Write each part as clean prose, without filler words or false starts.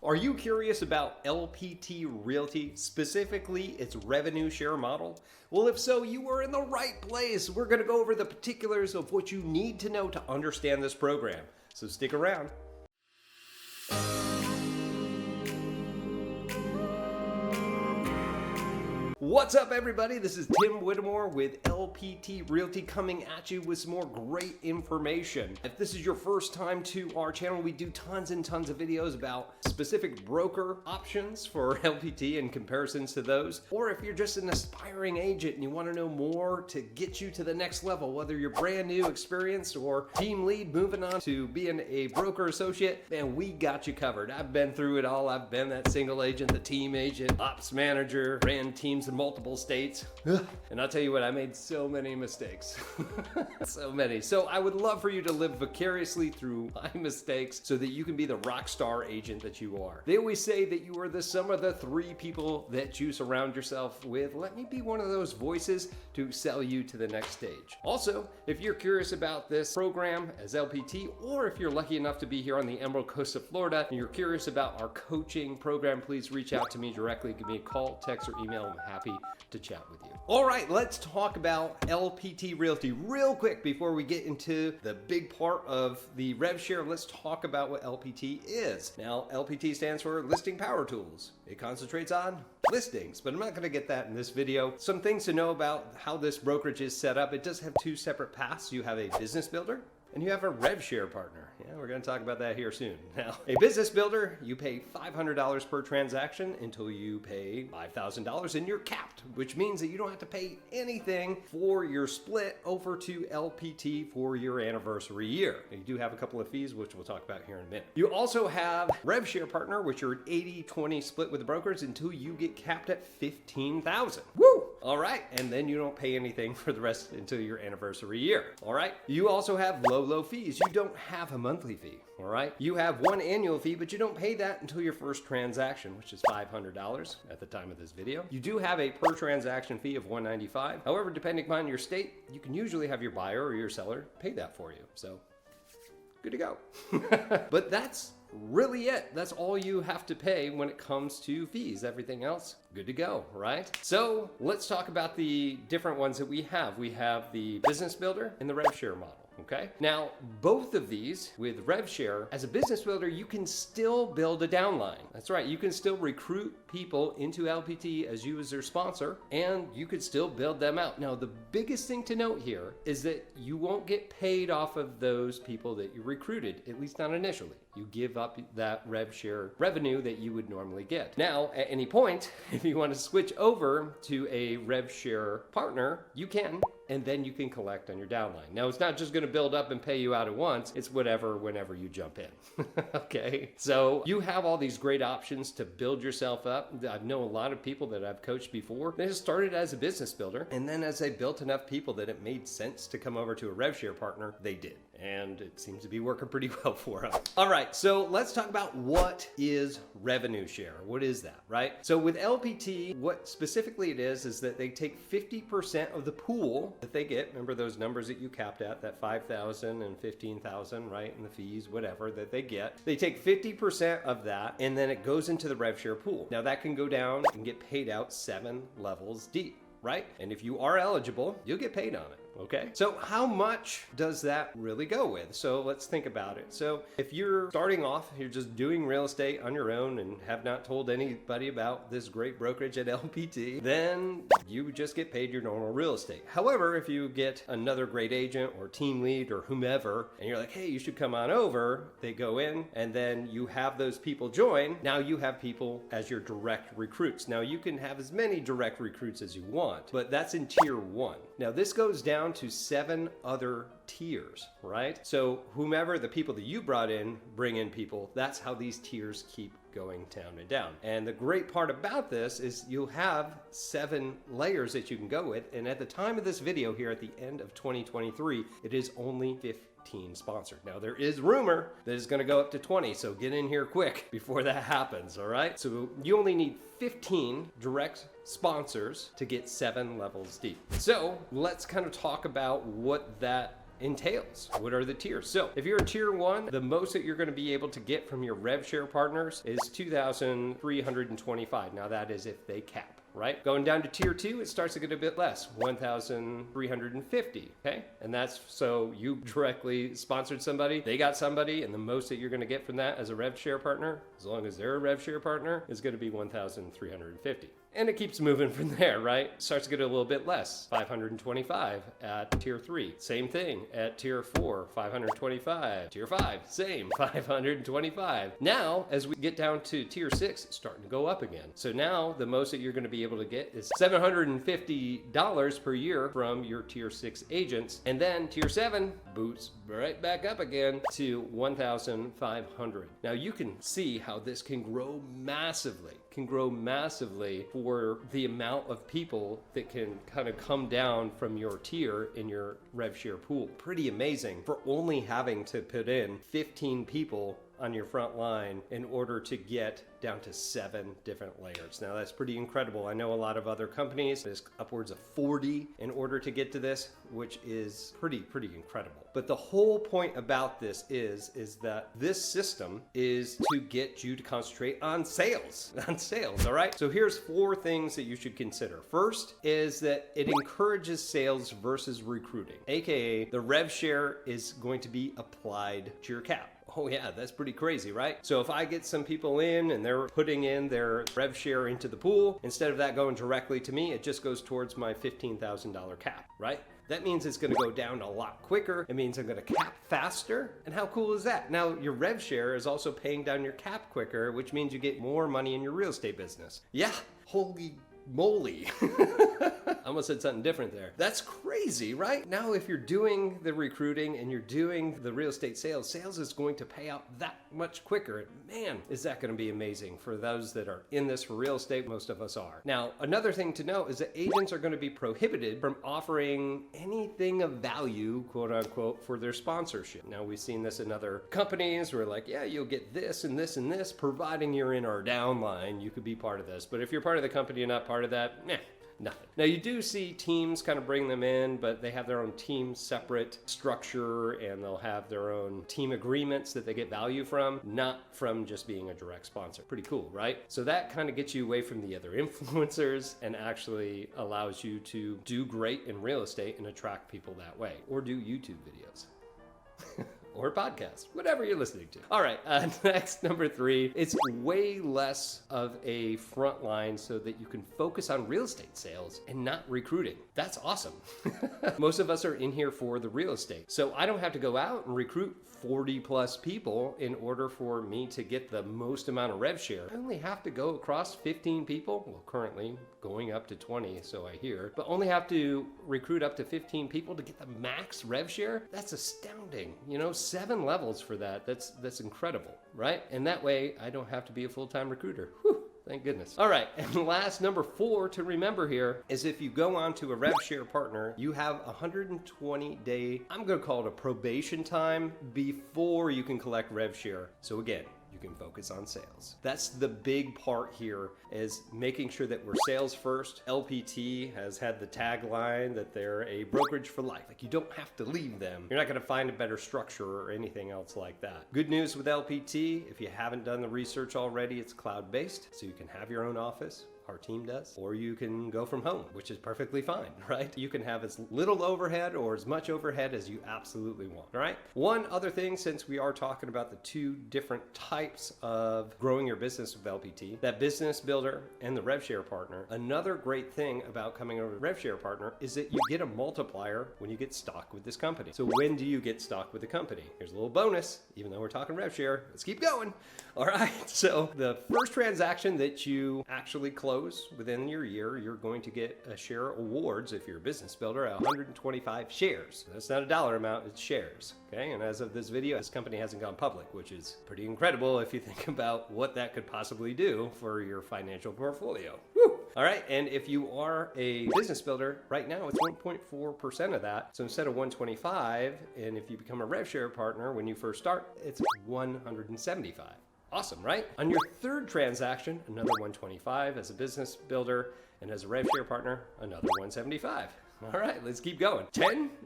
Are you curious about lpt Realty, specifically its revenue share model? Well, if so, you are in the right place. We're going to go over the particulars of what you need to know to understand this program. So stick around. What's up, everybody? This is Tim Whittemore with lpt Realty coming at you with some more great information. If this is your first time to our channel, we do tons and tons of videos about specific broker options for LPT and comparisons to those. Or if you're just an aspiring agent and you want to know more to get you to the next level, whether you're brand new, experienced, or team lead moving on to being a broker associate, man, we got you covered. I've been through it all. I've been that single agent, the team agent, ops manager, ran teams in multiple states. And I'll tell you what, I made so many mistakes. So many. So I would love for you to live vicariously through my mistakes so that you can be the rock star agent that you are. They always say that you are the sum of the three people that you surround yourself with. Let me be one of those voices to sell you to the next stage. Also, if you're curious about this program as LPT, or if you're lucky enough to be here on the Emerald Coast of Florida and you're curious about our coaching program, please reach out to me directly. Give me a call, text, or email. I'm happy to chat with you. All right, let's talk about lpt Realty real quick before we get into the big part of the rev share. Let's talk about what LPT is. Now, LPT stands for Listing Power Tools. It concentrates on listings, but I'm not going to get that in this video. Some things to know about how this brokerage is set up. It does have two separate paths. You have a business builder and you have a rev share partner. Yeah, we're going to talk about that here soon. Now, a business builder, you pay $500 per transaction until you pay $5,000 and you're capped, which means that you don't have to pay anything for your split over to LPT for your anniversary year. You do have a couple of fees, which we'll talk about here in a minute. You also have rev share partner, which are an 80-20 split with the brokers until you get capped at $15,000. Woo! All right, and then you don't pay anything for the rest until your anniversary year. All right, you also have low fees. You don't have a monthly fee. All right, you have one annual fee, but you don't pay that until your first transaction, which is $500 at the time of this video. You do have a per transaction fee of $195. However, depending upon your state, you can usually have your buyer or your seller pay that for you. So good to go. But that's really it. That's all you have to pay when it comes to fees. Everything else, good to go, right? So let's talk about the different ones that we have. We have the business builder and the rev share model. Okay. Now, both of these with rev share, as a business builder, you can still build a downline. That's right. You can still recruit people into LPT as you as their sponsor, and you could still build them out. Now, the biggest thing to note here is that you won't get paid off of those people that you recruited, at least not initially. You give up that rev share revenue that you would normally get. Now, at any point, if you want to switch over to a rev share partner, you can, and then you can collect on your downline. Now, it's not just going to build up and pay you out at once. It's whatever, whenever you jump in. Okay. So you have all these great options to build yourself up. I know a lot of people that I've coached before. They just started as a business builder, and then as they built enough people that it made sense to come over to a rev share partner, they did. And it seems to be working pretty well for them. All right, so let's talk about what is revenue share. What is that, right? So with LPT, what specifically it is that they take 50% of the pool that they get. Remember those numbers that you capped at, that 5,000 and 15,000, right? And the fees, whatever that they get. They take 50% of that, and then it goes into the rev share pool. Now that can go down and get paid out 7 levels deep, right? And if you are eligible, you'll get paid on it. Okay, so how much does that really go with? So let's think about it. So if you're starting off, you're just doing real estate on your own and have not told anybody about this great brokerage at LPT, then you just get paid your normal real estate. However, if you get another great agent or team lead or whomever, and you're like, hey, you should come on over, they go in, and then you have those people join. Now you have people as your direct recruits. Now you can have as many direct recruits as you want, but that's in tier 1. Now this goes down to 7 other tiers, right? So whomever the people that you brought in, bring in people. That's how these tiers keep going down and down. And the great part about this is you'll have 7 layers that you can go with. And at the time of this video here at the end of 2023, it is only 15 sponsored. Now there is rumor that it's going to go up to 20, so get in here quick before that happens, all right? So you only need 15 direct sponsors to get 7 levels deep. So let's kind of talk about what that entails. What are the tiers? So if you're a tier 1, the most that you're going to be able to get from your rev share partners is $2,325. Now that is if they cap. Right? Going down to tier 2, it starts to get a bit less, $1,350, okay? And that's so you directly sponsored somebody, they got somebody, and the most that you're gonna get from that as a rev share partner, as long as they're a rev share partner, is gonna be $1,350. And it keeps moving from there, right? Starts to get a little bit less, $525 at tier 3. Same thing at tier 4, $525. Tier 5, same, $525. Now, as we get down to tier 6, it's starting to go up again. So now the most that you're going to be able to get is $750 per year from your tier 6 agents. And then tier 7 boots right back up again to $1,500. Now you can see how this can grow massively. For the amount of people that can kind of come down from your tier in your rev share pool. Pretty amazing for only having to put in 15 people on your front line in order to get down to 7 different layers. Now that's pretty incredible. I know a lot of other companies, there's upwards of 40 in order to get to this, which is pretty incredible. But the whole point about this is that this system is to get you to concentrate on sales, all right? So here's 4 things that you should consider. First is that it encourages sales versus recruiting, AKA the rev share is going to be applied to your cap. Oh yeah, that's pretty crazy, right? So if I get some people in and they're putting in their rev share into the pool, instead of that going directly to me, it just goes towards my $15,000 cap, right? That means it's going to go down a lot quicker. It means I'm going to cap faster. And how cool is that? Now your rev share is also paying down your cap quicker, which means you get more money in your real estate business. Yeah, holy moly. I almost said something different there. That's crazy, right? Now, if you're doing the recruiting and you're doing the real estate sales is going to pay out that much quicker. Man, is that going to be amazing for those that are in this for real estate. Most of us are. Now, another thing to note is that agents are going to be prohibited from offering anything of value, quote unquote, for their sponsorship. Now, we've seen this in other companies where like, yeah, you'll get this and this and this, providing you're in our downline, you could be part of this. But if you're part of the company and not part of that, nothing. Now you do see teams kind of bring them in, but they have their own team separate structure and they'll have their own team agreements that they get value from, not from just being a direct sponsor. Pretty cool, right? So that kind of gets you away from the other influencers and actually allows you to do great in real estate and attract people that way, or do YouTube videos. Or podcast, whatever you're listening to. All right, next, number 3, it's way less of a front line so that you can focus on real estate sales and not recruiting. That's awesome. Most of us are in here for the real estate. So I don't have to go out and recruit 40 plus people in order for me to get the most amount of rev share. I only have to go across 15 people, well currently going up to 20, so I hear, but only have to recruit up to 15 people to get the max rev share. That's astounding. You know, 7 levels for that. That's incredible, right? And that way I don't have to be a full-time recruiter. Whew. Thank goodness. All right, and last, number 4 to remember here is if you go on to a rev share partner, you have 120-day, I'm gonna call it a probation time before you can collect rev share. So again, you can focus on sales. That's the big part here, is making sure that we're sales first. LPT has had the tagline that they're a brokerage for life. Like, you don't have to leave them. You're not gonna find a better structure or anything else like that. Good news with LPT, if you haven't done the research already, it's cloud-based, so you can have your own office. Our team does, or you can go from home, which is perfectly fine, right? You can have as little overhead or as much overhead as you absolutely want, all right? One other thing, since we are talking about the 2 different types of growing your business with LPT, that business builder and the rev share partner, another great thing about coming over to rev share partner is that you get a multiplier when you get stock with this company. So when do you get stock with the company? Here's a little bonus, even though we're talking rev share, let's keep going. All right, so the first transaction that you actually close within your year, you're going to get a share awards if you're a business builder, 125 shares. That's not a dollar amount, it's shares. Okay, and as of this video, this company hasn't gone public, which is pretty incredible if you think about what that could possibly do for your financial portfolio. Woo! All right, and if you are a business builder, right now it's 1.4% of that. So instead of 125, and if you become a rev share partner when you first start, it's 175. Awesome, right? On your third transaction, another 125 as a business builder, and as a rev share partner, another 175. All right, let's keep going.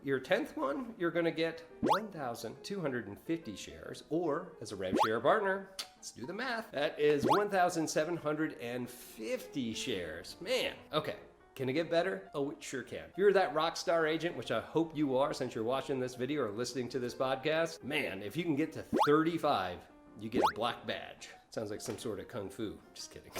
Your 10th one, you're gonna get 1,250 shares, or as a rev share partner, let's do the math. That is 1,750 shares. Man, okay. Can it get better? Oh, it sure can. If you're that rock star agent, which I hope you are since you're watching this video or listening to this podcast, man, if you can get to 35, you get a black badge. Sounds like some sort of kung fu. Just kidding.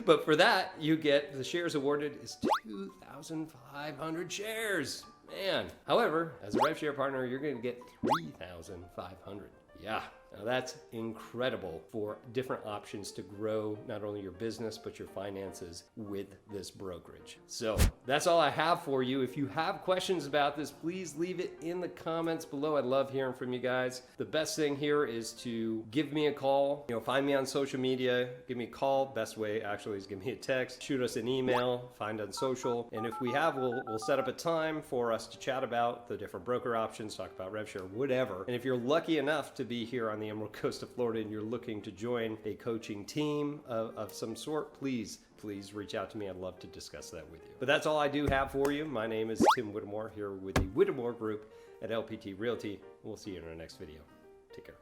But for that, you get the shares awarded is 2,500 shares. Man. However, as a rev share partner, you're going to get 3,500. Yeah. Now that's incredible for different options to grow not only your business, but your finances with this brokerage. So that's all I have for you. If you have questions about this, please leave it in the comments below. I'd love hearing from you guys. The best thing here is to give me a call. Find me on social media, give me a call. Best way actually is give me a text, shoot us an email, find on social. And if we have, we'll set up a time for us to chat about the different broker options, talk about rev share, whatever. And if you're lucky enough to be here on the Emerald Coast of Florida and you're looking to join a coaching team of some sort, please reach out to me. I'd love to discuss that with you. But that's all I do have for you. My name is Tim Whittemore here with the Whittemore Group at lpt Realty. We'll see you in our next video. Take care.